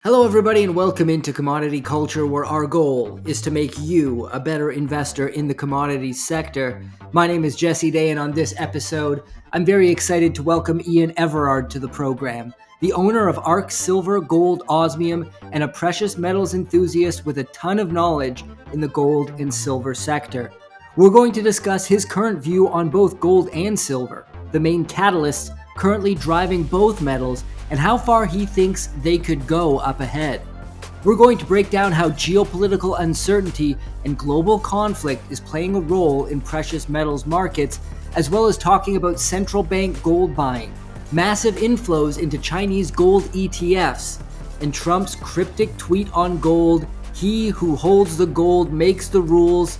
Hello, everybody, and welcome into Commodity Culture, where our goal is to make you a better investor in the commodities sector. My name is Jesse Day, and on this episode, I'm very excited to welcome Ian Everard to the program, the owner of ARC Silver, Gold, Osmium, and a precious metals enthusiast with a ton of knowledge in the gold and silver sector. We're going to discuss his current view on both gold and silver, the main catalysts currently driving both metals, and how far he thinks they could go up ahead. We're going to break down how geopolitical uncertainty and global conflict is playing a role in precious metals markets, as well as talking about central bank gold buying, massive inflows into Chinese gold ETFs, and Trump's cryptic tweet on gold, "He who holds the gold makes the rules."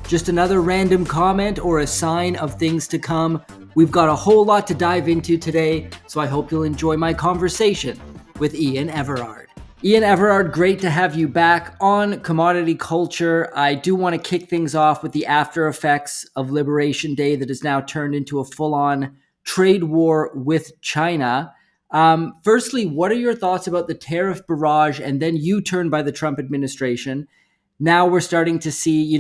Just another random comment or a sign of things to come? We've got a whole lot to dive into today, so I hope you'll enjoy my conversation with Ian Everard. Ian Everard, great to have you back on Commodity Culture. I do want to kick things off with the after effects of Liberation Day that has now turned into a full-on trade war with China. Firstly, what are your thoughts about the tariff barrage and then U-turn by the Trump administration? Now we're starting to see,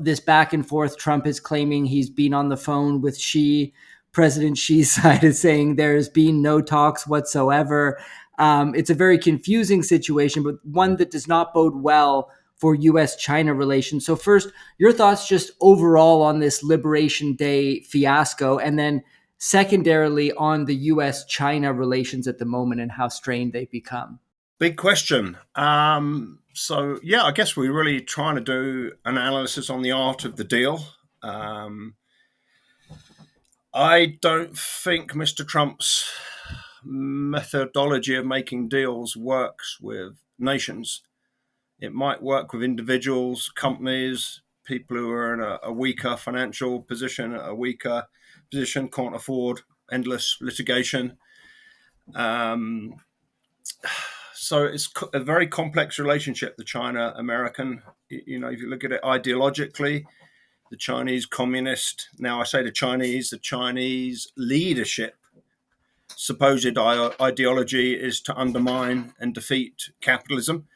this back and forth. Trump is claiming he's been on the phone with Xi. President Xi's side is saying there's been no talks whatsoever. It's a very confusing situation, but one that does not bode well for U.S.-China relations. So first, your thoughts just overall on this Liberation Day fiasco, and then secondarily on the U.S.-China relations at the moment and how strained they've become. Big question. I guess we're really trying to do analysis on the art of the deal. I don't think Mr. Trump's methodology of making deals works with nations. It might work with individuals, companies, people who are in a weaker financial position, can't afford endless litigation. So it's a very complex relationship, the China-American. If you look at it ideologically, the Chinese communist, now I say the Chinese leadership supposed ideology is to undermine and defeat capitalism.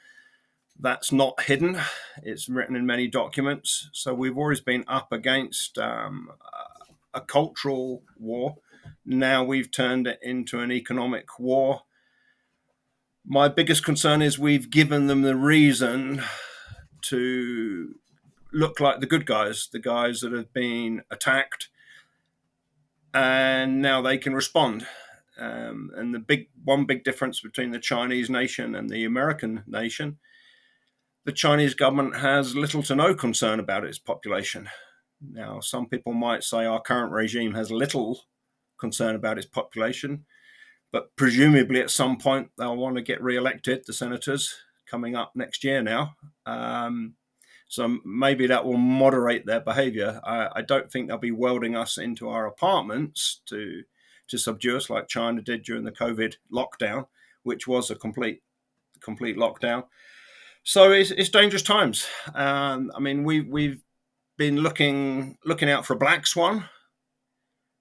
That's not hidden. It's written in many documents. So we've always been up against a cultural war. Now we've turned it into an economic war. My biggest concern is we've given them the reason to look like the good guys, the guys that have been attacked, and now they can respond. And one big difference between the Chinese nation and the American nation, the Chinese government has little to no concern about its population. Now, some people might say our current regime has little concern about its population, but presumably at some point they'll want to get re-elected, the senators, coming up next year now. So maybe that will moderate their behavior. I don't think they'll be welding us into our apartments to subdue us like China did during the COVID lockdown, which was a complete lockdown. So it's dangerous times. We've been looking out for a black swan.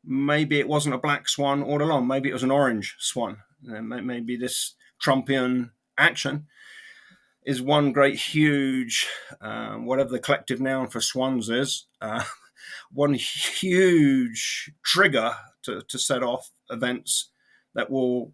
Maybe it wasn't a black swan all along. Maybe it was an orange swan. Maybe this Trumpian action is one great huge, whatever the collective noun for swans is, one huge trigger to set off events that will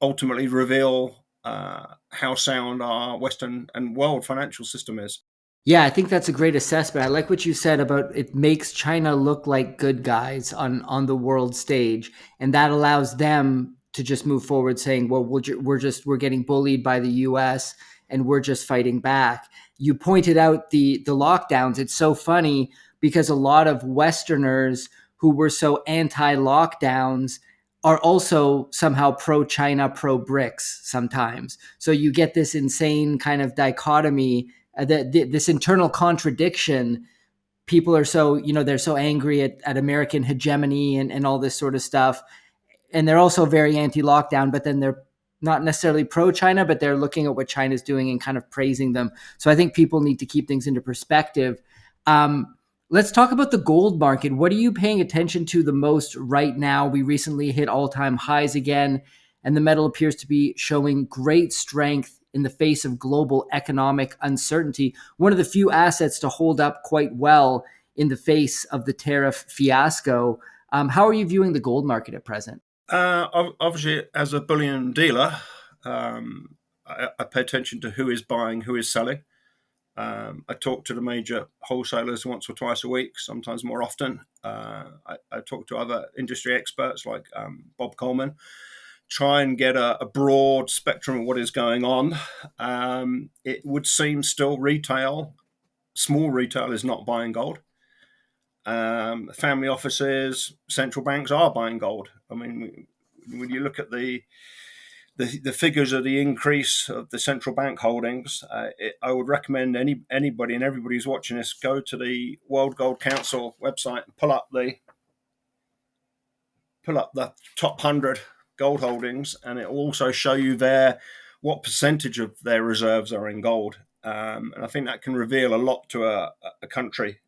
ultimately reveal how sound our Western and world financial system is. Yeah, I think that's a great assessment. I like what you said about it makes China look like good guys on the world stage, and that allows them to just move forward saying, well, we're getting bullied by the US and we're just fighting back. You pointed out the lockdowns. It's so funny because a lot of Westerners who were so anti-lockdowns are also somehow pro-China, pro-BRICS sometimes. So you get this insane kind of dichotomy, this internal contradiction. People are so, they're so angry at American hegemony and all this sort of stuff. And they're also very anti-lockdown, but then they're not necessarily pro-China, but they're looking at what China's doing and kind of praising them. So I think people need to keep things into perspective. Let's talk about the gold market. What are you paying attention to the most right now? We recently hit all-time highs again, and the metal appears to be showing great strength in the face of global economic uncertainty, one of the few assets to hold up quite well in the face of the tariff fiasco. How are you viewing the gold market at present? Obviously, as a bullion dealer, I pay attention to who is buying, who is selling. I talk to the major wholesalers once or twice a week, sometimes more often. I talk to other industry experts like Bob Coleman, try and get a broad spectrum of what is going on. It would seem still small retail is not buying gold. Family offices, central banks are buying gold. I mean, when you look at the figures of the increase of the central bank holdings, I would recommend anybody and everybody who's watching this go to the World Gold Council website and pull up the top 100 gold holdings, and it will also show you what percentage of their reserves are in gold. And I think that can reveal a lot to a country.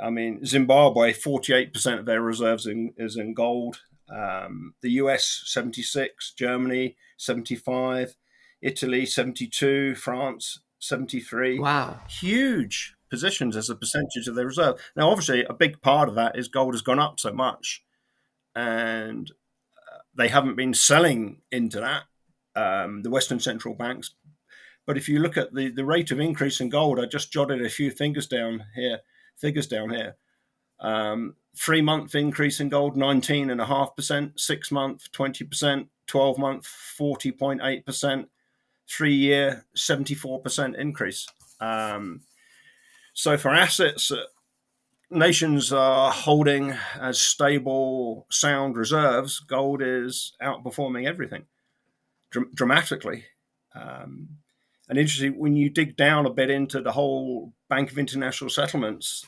I mean, Zimbabwe, 48% of their reserves is in gold. The US, 76, Germany, 75, Italy, 72, France, 73. Wow. Huge positions as a percentage of their reserve. Now, obviously, a big part of that is gold has gone up so much, and they haven't been selling into that, the Western central banks. But if you look at the rate of increase in gold, I just jotted a few figures down here. 3-month increase in gold, 19.5%, 6-month, 20%, 12-month, 40.8%, 3-year, 74% increase. So for assets that nations are holding as stable, sound reserves, gold is outperforming everything dramatically. And interesting, when you dig down a bit into the whole Bank of International Settlements,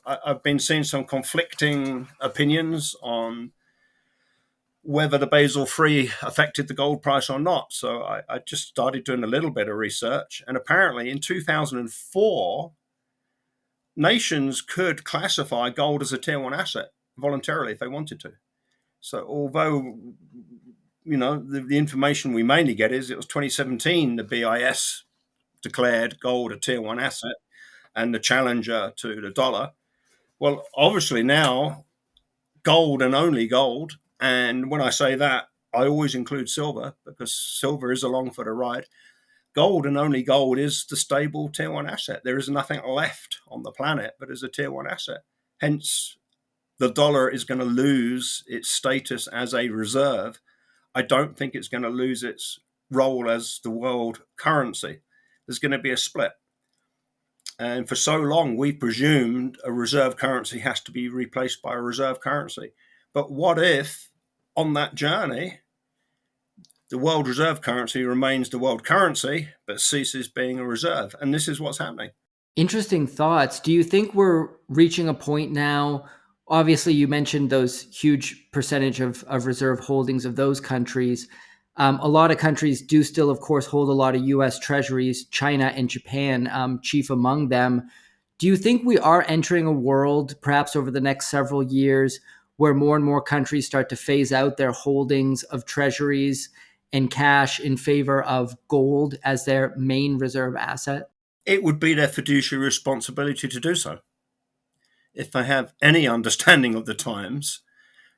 I've been seeing some conflicting opinions on whether the Basel III affected the gold price or not. So I just started doing a little bit of research. And apparently in 2004, nations could classify gold as a tier 1 asset voluntarily if they wanted to. So although, the information we mainly get is it was 2017, the BIS declared gold a tier 1 asset and the challenger to the dollar. Well, obviously now gold and only gold. And when I say that, I always include silver because silver is along for the ride. Gold and only gold is the stable tier 1 asset. There is nothing left on the planet but as a tier 1 asset. Hence, the dollar is going to lose its status as a reserve. I don't think it's going to lose its role as the world currency. There's going to be a split. And for so long, we presumed a reserve currency has to be replaced by a reserve currency. But what if, on that journey, the world reserve currency remains the world currency, but ceases being a reserve? And this is what's happening. Interesting thoughts. Do you think we're reaching a point now? Obviously, you mentioned those huge percentage of reserve holdings of those countries. A lot of countries do still, of course, hold a lot of US Treasuries, China and Japan, chief among them. Do you think we are entering a world, perhaps over the next several years, where more and more countries start to phase out their holdings of treasuries and cash in favor of gold as their main reserve asset? It would be their fiduciary responsibility to do so. If they have any understanding of the times,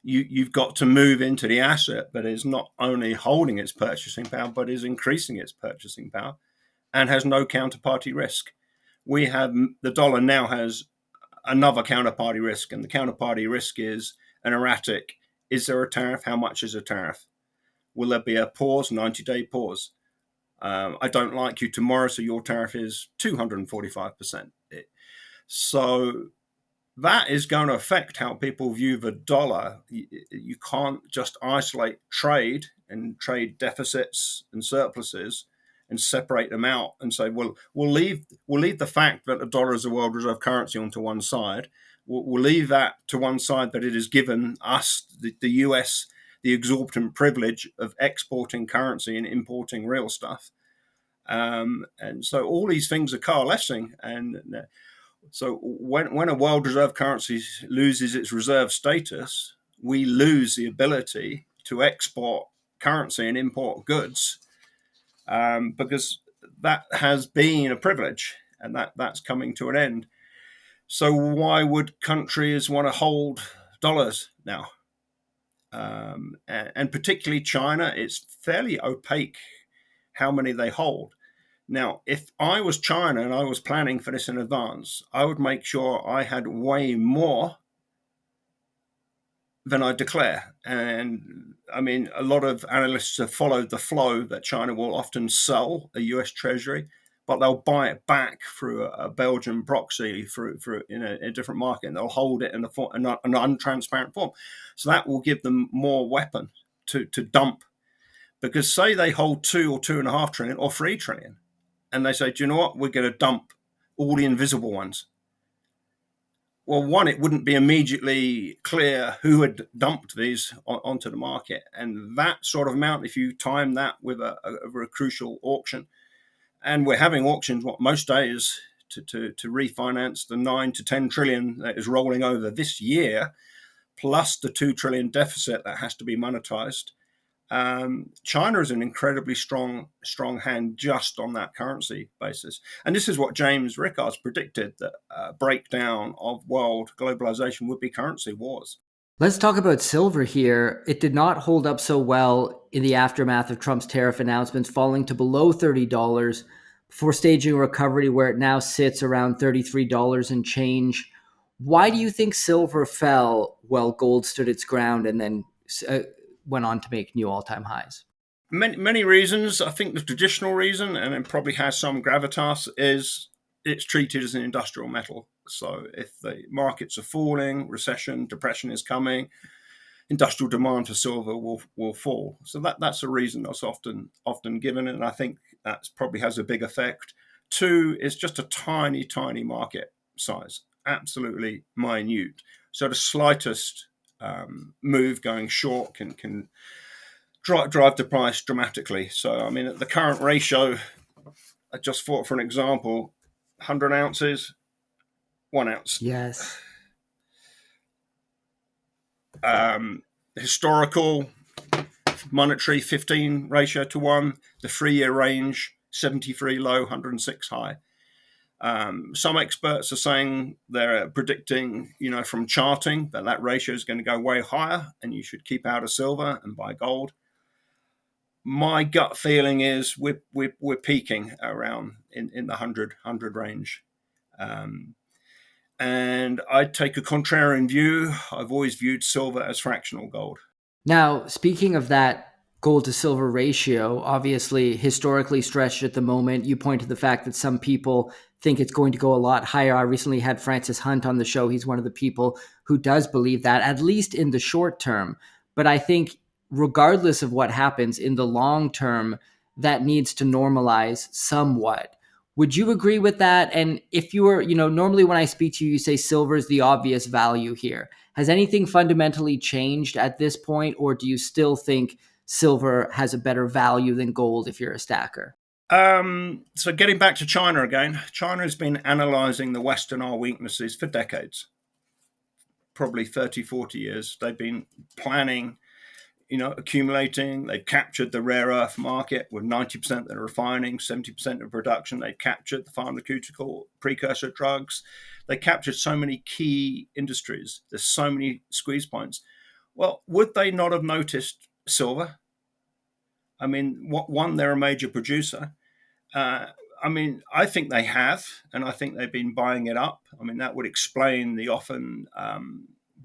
you've got to move into the asset that is not only holding its purchasing power, but is increasing its purchasing power and has no counterparty risk. The dollar now has another counterparty risk, and the counterparty risk is an erratic. Is there a tariff? How much is a tariff? Will there be a pause, 90-day pause? I don't like you tomorrow, so your tariff is 245%. So that is going to affect how people view the dollar. You can't just isolate trade and trade deficits and surpluses and separate them out and say, well, we'll leave the fact that the dollar is a world reserve currency onto one side. We'll leave that to one side, that it has given us, the US, the exorbitant privilege of exporting currency and importing real stuff. And so all these things are coalescing. And so when a world reserve currency loses its reserve status, we lose the ability to export currency and import goods. because that has been a privilege, and that's coming to an end. So why would countries want to hold dollars now? And particularly China, it's fairly opaque how many they hold. Now, if I was China and I was planning for this in advance, I would make sure I had way more than I declare. And I mean, a lot of analysts have followed the flow that China will often sell a US Treasury, but they'll buy it back through a Belgian proxy through in a different market, and they'll hold it in an untransparent form. So that will give them more weapon to dump. Because say they hold 2 or 2.5 trillion or 3 trillion, and they say, do you know what, we're going to dump all the invisible ones. Well, one, it wouldn't be immediately clear who had dumped these onto the market. And that sort of amount, if you time that with a crucial auction, and we're having auctions, most days to refinance the 9 to 10 trillion that is rolling over this year, plus the 2 trillion deficit that has to be monetized. China is an incredibly strong hand just on that currency basis. And this is what James Rickards predicted, that breakdown of world globalization would be currency wars. Let's talk about silver here. It did not hold up so well in the aftermath of Trump's tariff announcements, falling to below $30 before staging a recovery where it now sits around $33 and change. Why do you think silver fell while gold stood its ground and then went on to make new all-time highs? Many reasons. I think the traditional reason, and it probably has some gravitas, is it's treated as an industrial metal. So if the markets are falling, recession, depression is coming, industrial demand for silver will fall. So that's a reason that's often given, and I think that probably has a big effect. Two, it's just a tiny market size, absolutely minute. So the slightest move going short can drive the price dramatically. So, I mean, at the current ratio, I just thought, for an example, 100 ounces, 1 ounce. Yes. Historical monetary 15 ratio to 1, the 3-year range 73 low, 106 high. Some experts are saying they're predicting, from charting that ratio is going to go way higher, and you should keep out of silver and buy gold. My gut feeling is we're peaking around in the 100 range. And I'd take a contrarian view. I've always viewed silver as fractional gold. Now, speaking of that gold to silver ratio, obviously historically stretched at the moment, you point to the fact that some people think it's going to go a lot higher. I recently had Francis Hunt on the show. He's one of the people who does believe that, at least in the short term. But I think regardless of what happens in the long term, that needs to normalize somewhat. Would you agree with that? And if you were, normally when I speak to you, you say silver is the obvious value here. Has anything fundamentally changed at this point, or do you still think silver has a better value than gold if you're a stacker? So getting back to China again, China has been analyzing the West and our weaknesses for decades, probably 30, 40 years. They've been planning, accumulating. They've captured the rare earth market with 90% of the refining, 70% of production. They've captured the pharmaceutical precursor drugs. They captured so many key industries. There's so many squeeze points. Well, would they not have noticed silver? I mean, they're a major producer. I think they have, and I think they've been buying it up. I mean, that would explain the often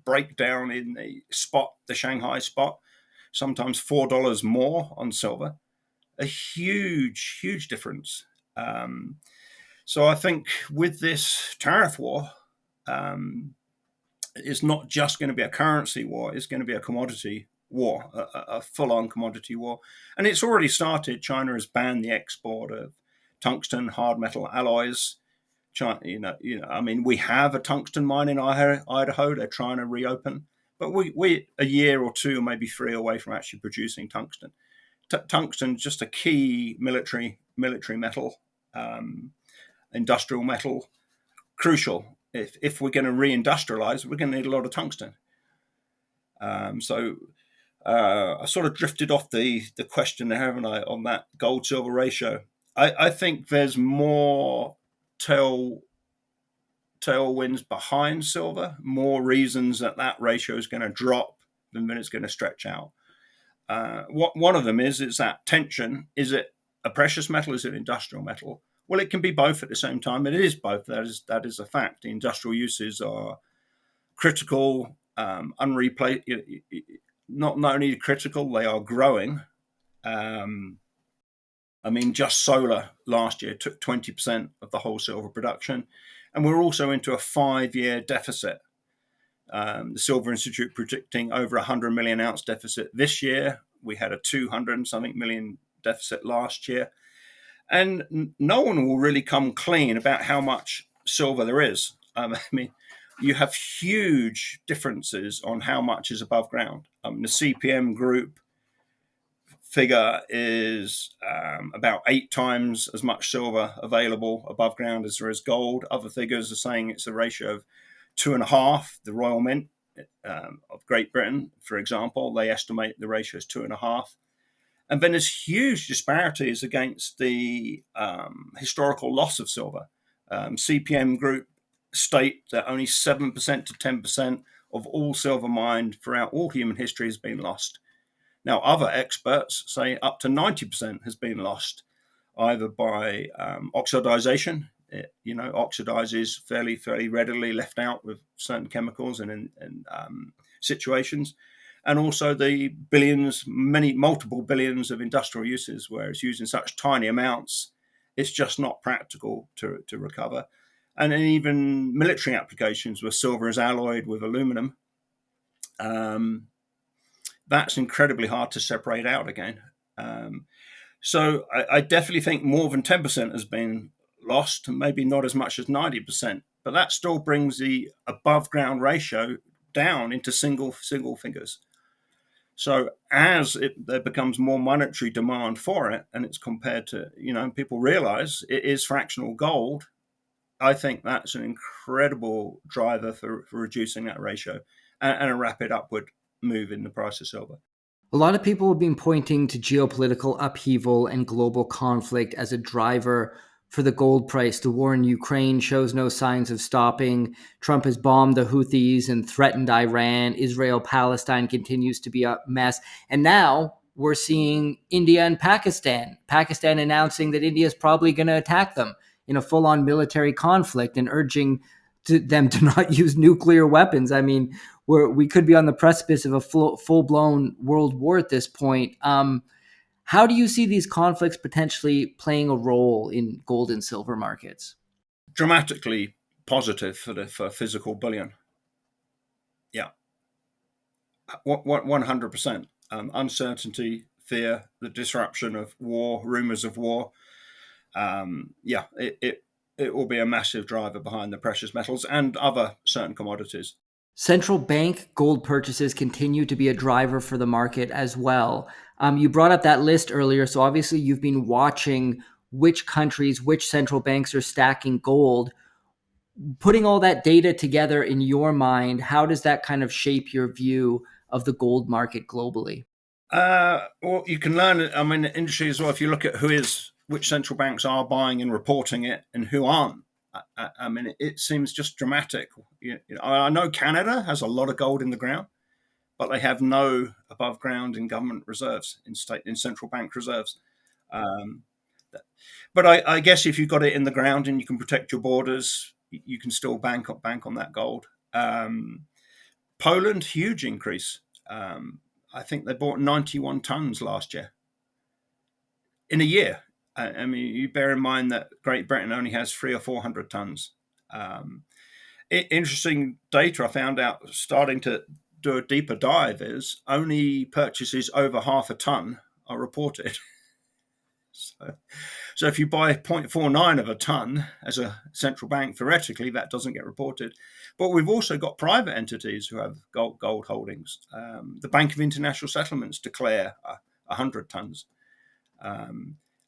breakdown in the Shanghai spot, sometimes $4 more on silver, a huge difference. So I think with this tariff war, it's not just going to be a currency war, it's going to be a commodity war, a full-on commodity war. And it's already started. China has banned the export of tungsten, hard metal alloys. China, we have a tungsten mine in Idaho. They're trying to reopen, but we're a year or two, maybe 3 away from actually producing tungsten. Tungsten is just a key military metal, industrial metal, crucial. If we're going to reindustrialize, we're going to need a lot of tungsten. So I sort of drifted off the question there, haven't I, on that gold silver ratio? I think there's more tail tailwinds behind silver, more reasons that ratio is going to drop than it's going to stretch out. One of them is that tension. Is it a precious metal? Is it industrial metal? Well, it can be both at the same time. It is both. That is a fact. The industrial uses are critical, not only critical, they are growing. Just solar last year took 20% of the whole silver production, and we're also into a 5-year deficit. The Silver Institute predicting over 100 million ounce deficit this year. We had a 200 something million deficit last year. And no one will really come clean about how much silver there is. You have huge differences on how much is above ground. The CPM group figure is about 8 times as much silver available above ground as there is gold. Other figures are saying it's a ratio of 2.5. The Royal Mint of Great Britain, for example, they estimate the ratio is 2.5. And then there's huge disparities against the historical loss of silver. CPM Group state that only 7% to 10% of all silver mined throughout all human history has been lost. Now, other experts say up to 90% has been lost, either by oxidization. It, oxidizes fairly readily, left out with certain chemicals and in situations, and also the multiple billions of industrial uses where it's used in such tiny amounts, it's just not practical to recover. And even military applications where silver is alloyed with aluminum, that's incredibly hard to separate out again. So I definitely think more than 10% has been lost, and maybe not as much as 90%, but that still brings the above ground ratio down into single figures. So as there becomes more monetary demand for it, and it's compared to, people realize it is fractional gold, I think that's an incredible driver for reducing that ratio and a rapid upward move in the price of silver. A lot of people have been pointing to geopolitical upheaval and global conflict as a driver for the gold price. The war in Ukraine shows no signs of stopping. Trump has bombed the Houthis and threatened Iran. Israel-Palestine continues to be a mess. And now we're seeing India and Pakistan. Pakistan announcing that India is probably going to attack them in a full-on military conflict and urging them to not use nuclear weapons. I mean, we could be on the precipice of a full-blown world war at this point. How do you see these conflicts potentially playing a role in gold and silver markets? Dramatically positive for physical bullion. Yeah, 100%. Uncertainty, fear, the disruption of war, rumors of war. It will be a massive driver behind the precious metals and other certain commodities. Central bank gold purchases continue to be a driver for the market as well. You brought up that list earlier, so obviously you've been watching which countries, which central banks are stacking gold. Putting all that data together in your mind, how does that kind of shape your view of the gold market globally? Well, you can learn it. The industry as well. If you look at which central banks are buying and reporting it and who aren't, it seems just dramatic. I know Canada has a lot of gold in the ground, but they have no above ground in government reserves, in central bank reserves. But I guess if you've got it in the ground and you can protect your borders, you can still bank on that gold. Poland, huge increase. I think they bought 91 tons last year. In a year. You bear in mind that Great Britain only has 300 or 400 tons. Interesting data I found out starting to do a deeper dive is only purchases over half a ton are reported. So if you buy 0.49 of a ton as a central bank, theoretically, that doesn't get reported. But we've also got private entities who have gold holdings. The Bank of International Settlements declare 100 tons.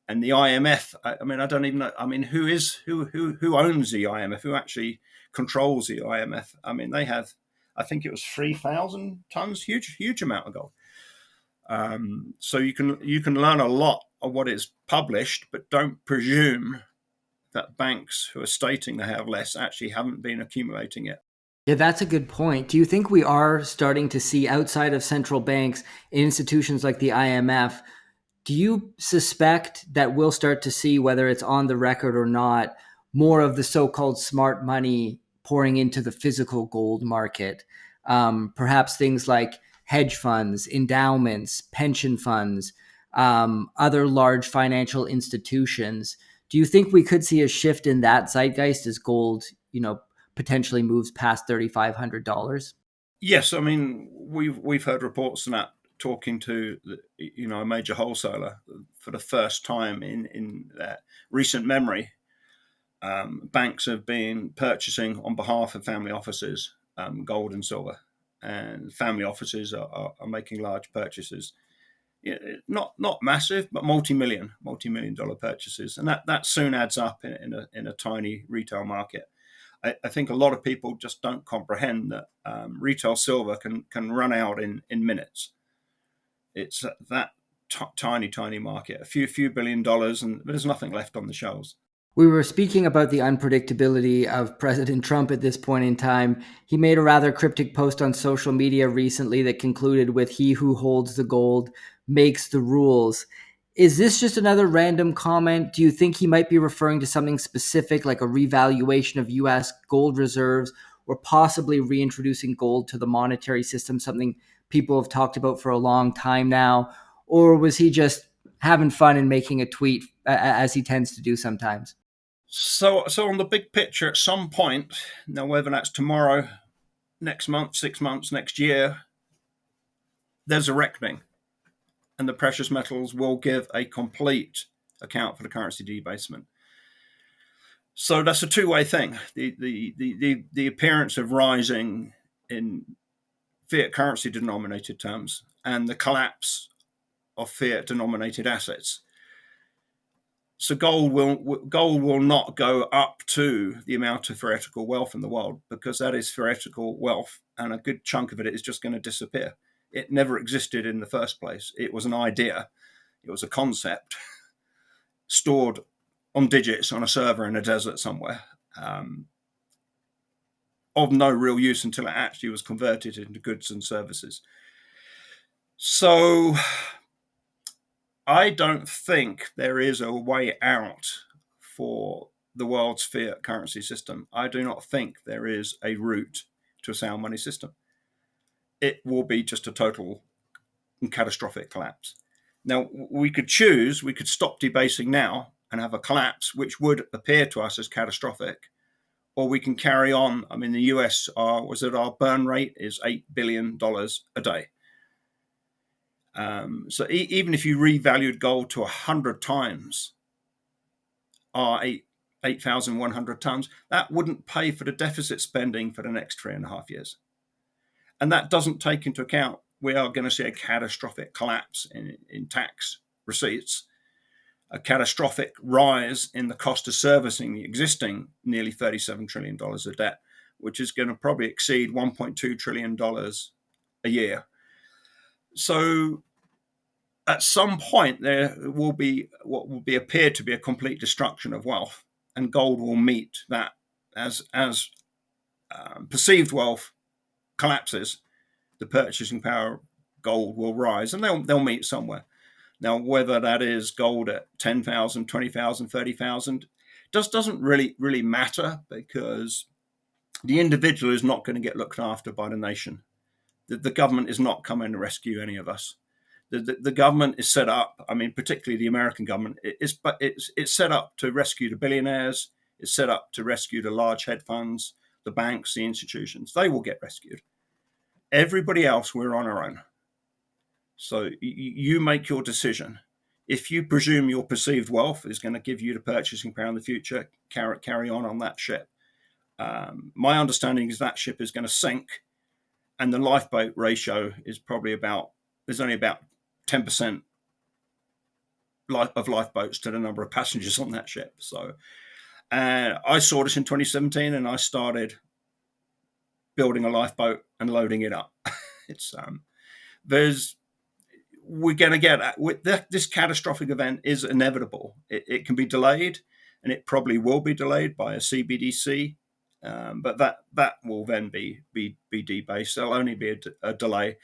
And the IMF, I don't even know. Who owns the IMF? Who actually controls the IMF? They have, I think it was 3,000 tons, huge amount of gold. So you can learn a lot of what is published, but don't presume that banks who are stating they have less actually haven't been accumulating it. Yeah, that's a good point. Do you think we are starting to see, outside of central banks, institutions like the IMF, do you suspect that we'll start to see, whether it's on the record or not, more of the so-called smart money pouring into the physical gold market? Perhaps things like hedge funds, endowments, pension funds, other large financial institutions. Do you think we could see a shift in that zeitgeist as gold, potentially moves past $3,500? Yes, I mean we've heard reports on that, talking to a major wholesaler for the first time in recent memory. Banks have been purchasing on behalf of family offices gold and silver, and family offices are making large purchases. Not massive, but multi-million dollar purchases, and that soon adds up in a tiny retail market. I think a lot of people just don't comprehend that retail silver can run out in minutes. It's that tiny market, a few $billion, and there's nothing left on the shelves. We were speaking about the unpredictability of President Trump at this point in time. He made a rather cryptic post on social media recently that concluded with "He who holds the gold makes the rules." Is this just another random comment? Do you think he might be referring to something specific, like a revaluation of US gold reserves, or possibly reintroducing gold to the monetary system, something people have talked about for a long time now? Or was he just having fun and making a tweet, as he tends to do sometimes? So on the big picture, at some point, now whether that's tomorrow, next month, 6 months, next year, there's a reckoning, and the precious metals will give a complete account for the currency debasement. So that's a two-way thing. The appearance of rising in fiat currency denominated terms and the collapse of fiat denominated assets. So gold will not go up to the amount of theoretical wealth in the world, because that is theoretical wealth, and a good chunk of it is just going to disappear. It never existed in the first place. It was an idea. It was a concept stored on digits on a server in a desert somewhere, of no real use until it actually was converted into goods and services. So I don't think there is a way out for the world's fiat currency system. I do not think there is a route to a sound money system. It will be just a total and catastrophic collapse. Now, we could stop debasing now and have a collapse, which would appear to us as catastrophic, or we can carry on. I mean, the US, our burn rate is $8 billion a day. So even if you revalued gold to 100 times our 8,100 tons, that wouldn't pay for the deficit spending for the next 3.5 years. And that doesn't take into account we are going to see a catastrophic collapse in tax receipts, a catastrophic rise in the cost of servicing the existing nearly $37 trillion of debt, which is going to probably exceed $1.2 trillion a year. So at some point, there will be what will be appeared to be a complete destruction of wealth, and gold will meet that as perceived wealth collapses. The purchasing power of gold will rise, and they'll meet somewhere. Now, whether that is gold at 10,000, 20,000, 30,000, doesn't really matter, because the individual is not going to get looked after by the nation. The government is not coming to rescue any of us. The government is set up, I mean, particularly the American government, it's set up to rescue the billionaires. It's set up to rescue the large hedge funds, the banks, the institutions. They will get rescued. Everybody else, we're on our own. So you make your decision. If you presume your perceived wealth is going to give you the purchasing power in the future, carry on that ship. My understanding is that ship is going to sink, and the lifeboat ratio is there's only about 10% of lifeboats to the number of passengers on that ship. So I saw this in 2017, and I started building a lifeboat and loading it up. It's we're going to get this catastrophic event is inevitable. It can be delayed, and it probably will be delayed by a CBDC, but that will then be debased. There'll only be a delay.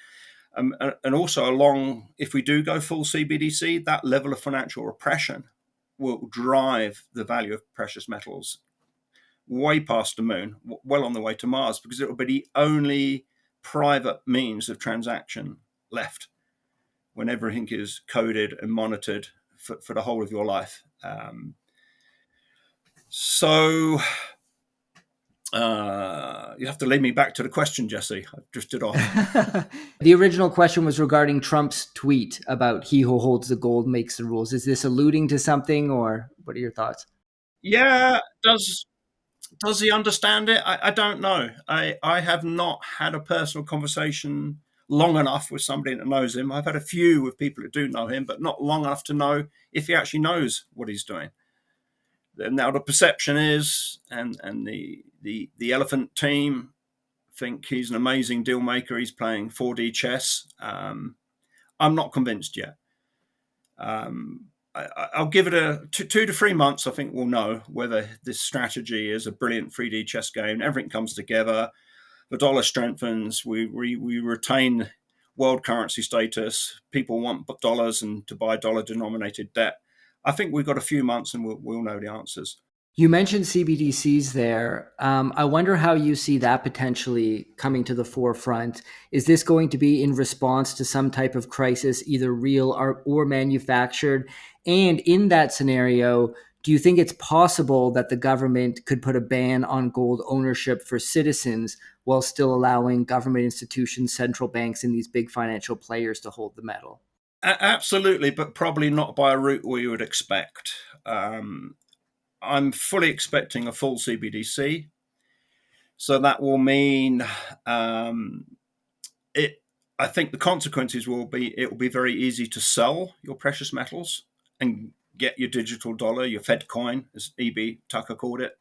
And also if we do go full CBDC, that level of financial repression will drive the value of precious metals way past the moon, well on the way to Mars, because it will be the only private means of transaction left when everything is coded and monitored for the whole of your life. So you have to lead me back to the question, Jesse. I drifted off. The original question was regarding Trump's tweet about he who holds the gold makes the rules. Is this alluding to something, or what are your thoughts? Yeah, does he understand it? I don't know. I have not had a personal conversation long enough with somebody that knows him. I've had a few with people that do know him, but not long enough to know if he actually knows what he's doing. Now the perception is, and the elephant team think he's an amazing deal maker. He's playing 4D chess. I'm not convinced yet. I'll give it 2 to 3 months. I think we'll know whether this strategy is a brilliant 3D chess game. Everything comes together. The dollar strengthens. We retain world currency status. People want dollars and to buy dollar denominated debt. I think we've got a few months and we'll know the answers. You mentioned CBDCs there. I wonder how you see that potentially coming to the forefront. Is this going to be in response to some type of crisis, either real or manufactured? And in that scenario, do you think it's possible that the government could put a ban on gold ownership for citizens while still allowing government institutions, central banks, and these big financial players to hold the metal? Absolutely, but probably not by a route we would expect. I'm fully expecting a full CBDC. So that will mean I think the consequences will be it will be very easy to sell your precious metals and get your digital dollar, your Fed coin, as E.B. Tucker called it,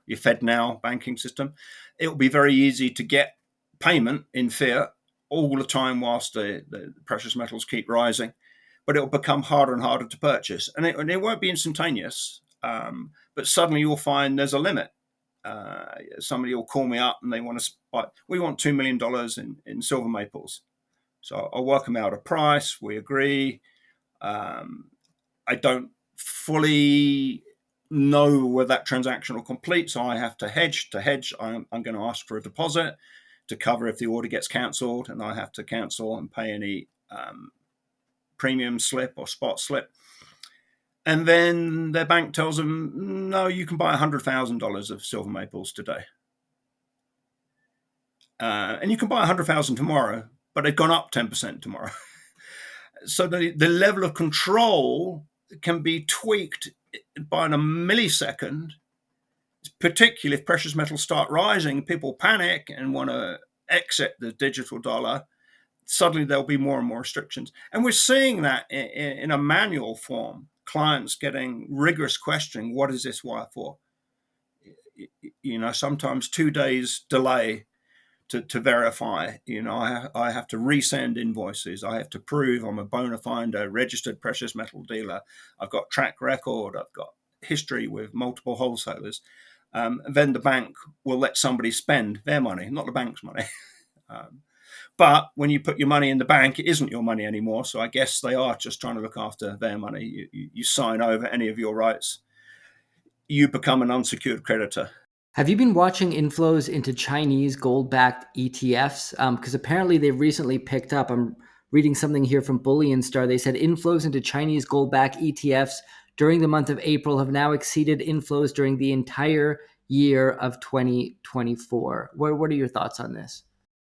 your Fed Now banking system. It will be very easy to get payment in fiat all the time whilst the precious metals keep rising, but it will become harder and harder to purchase. And it won't be instantaneous, but suddenly you'll find there's a limit. Somebody will call me up and they want to buy, we want $2 million in silver maples. So I'll work them out a price. We agree. I don't fully know where that transaction will complete, so I have to hedge. To hedge, I'm going to ask for a deposit to cover if the order gets cancelled, and I have to cancel and pay any premium slip or spot slip. And then their bank tells them, no, you can buy $100,000 of silver maples today. And you can buy 100,000 tomorrow, but they've gone up 10% tomorrow. So the level of control can be tweaked by a millisecond, particularly if precious metals start rising, people panic and want to exit the digital dollar. Suddenly there'll be more and more restrictions. And we're seeing that in a manual form, clients getting rigorous questioning, what is this wire for? Sometimes 2 days delay to verify. I have to resend invoices. I have to prove I'm a bona fide registered precious metal dealer. I've got track record. I've got history with multiple wholesalers. Then the bank will let somebody spend their money, not the bank's money. But when you put your money in the bank, it isn't your money anymore. So I guess they are just trying to look after their money. You sign over any of your rights, you become an unsecured creditor. Have you been watching inflows into Chinese gold-backed ETFs? Because apparently they've recently picked up. I'm reading something here from Bullion Star. They said inflows into Chinese gold-backed ETFs during the month of April have now exceeded inflows during the entire year of 2024. What are your thoughts on this?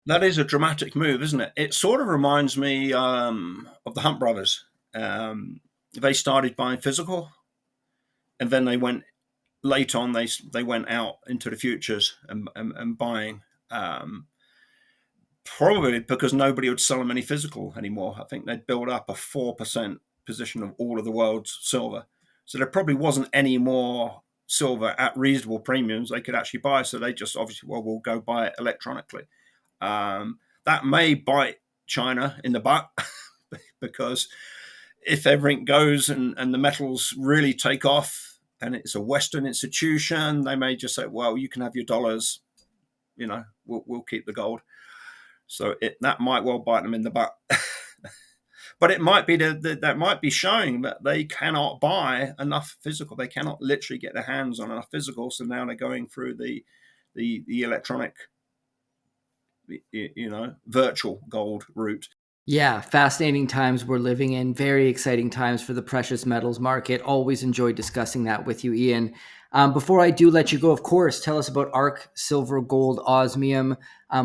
That is a dramatic move, isn't it? It sort of reminds me of the Hunt brothers. They started buying physical, and then they went late on. They went out into the futures and buying, probably because nobody would sell them any physical anymore. I think they'd build up a 4% position of all of the world's silver, so there probably wasn't any more silver at reasonable premiums they could actually buy. So they just obviously, we'll go buy it electronically. That may bite China in the butt because if everything goes and the metals really take off and it's a Western institution, they may just say, well, you can have your dollars, we'll keep the gold. So that might well bite them in the butt. But it might be that might be showing that they cannot buy enough physical. They cannot literally get their hands on enough physical. So now they're going through the electronic, virtual gold route. Yeah, fascinating times we're living in. Very exciting times for the precious metals market. Always enjoy discussing that with you, Ian. Before I do let you go, of course, tell us about ARC Silver Gold Osmium,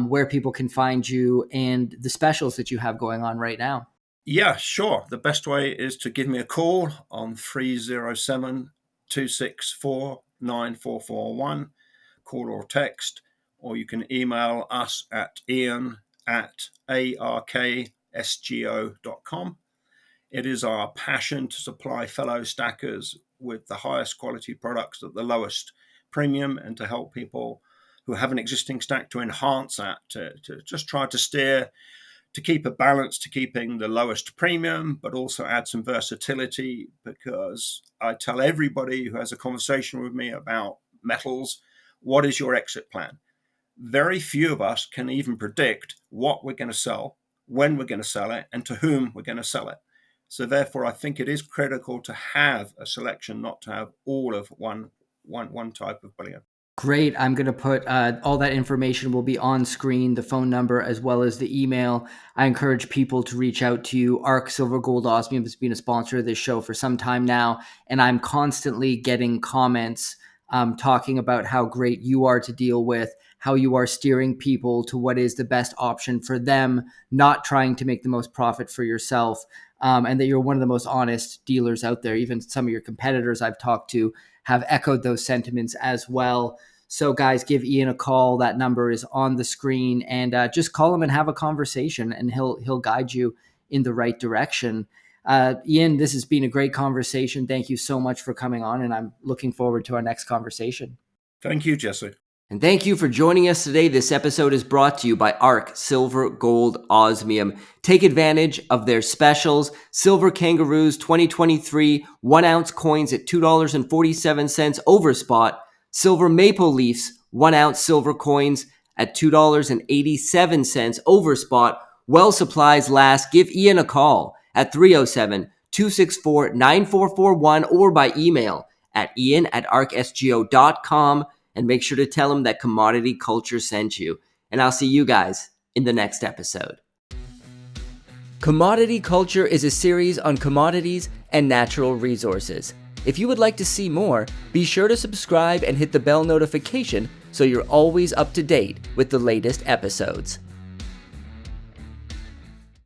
where people can find you, and the specials that you have going on right now. Yeah, sure. The best way is to give me a call on 307-264-9441, call or text, or you can email us at ian@arksgo.com. It is our passion to supply fellow stackers with the highest quality products at the lowest premium, and to help people who have an existing stack to enhance that, to just try to steer, to keep a balance to keeping the lowest premium, but also add some versatility, because I tell everybody who has a conversation with me about metals, what is your exit plan? Very few of us can even predict what we're going to sell, when we're going to sell it, and to whom we're going to sell it. So therefore, I think it is critical to have a selection, not to have all of one type of bullion. Great. I'm going to put all that information will be on screen, the phone number as well as the email. I encourage people to reach out to you. ARC Silver Gold Osmium has been a sponsor of this show for some time now, and I'm constantly getting comments talking about how great you are to deal with, how you are steering people to what is the best option for them, not trying to make the most profit for yourself, and that you're one of the most honest dealers out there. Even some of your competitors I've talked to have echoed those sentiments as well. So guys, give Ian a call. That number is on the screen, and just call him and have a conversation, and he'll guide you in the right direction. Ian, this has been a great conversation. Thank you so much for coming on, and I'm looking forward to our next conversation. Thank you, Jesse. And thank you for joining us today. This episode is brought to you by ARC Silver Gold Osmium. Take advantage of their specials. Silver Kangaroos 2023 1-ounce coins at $2.47 over spot. Silver Maple Leafs 1-ounce silver coins at $2.87 over spot. While supplies last, give Ian a call at 307-264-9441 or by email at ian@arksgo.com. And make sure to tell him that Commodity Culture sent you. And I'll see you guys in the next episode. Commodity Culture is a series on commodities and natural resources. If you would like to see more, be sure to subscribe and hit the bell notification so you're always up to date with the latest episodes.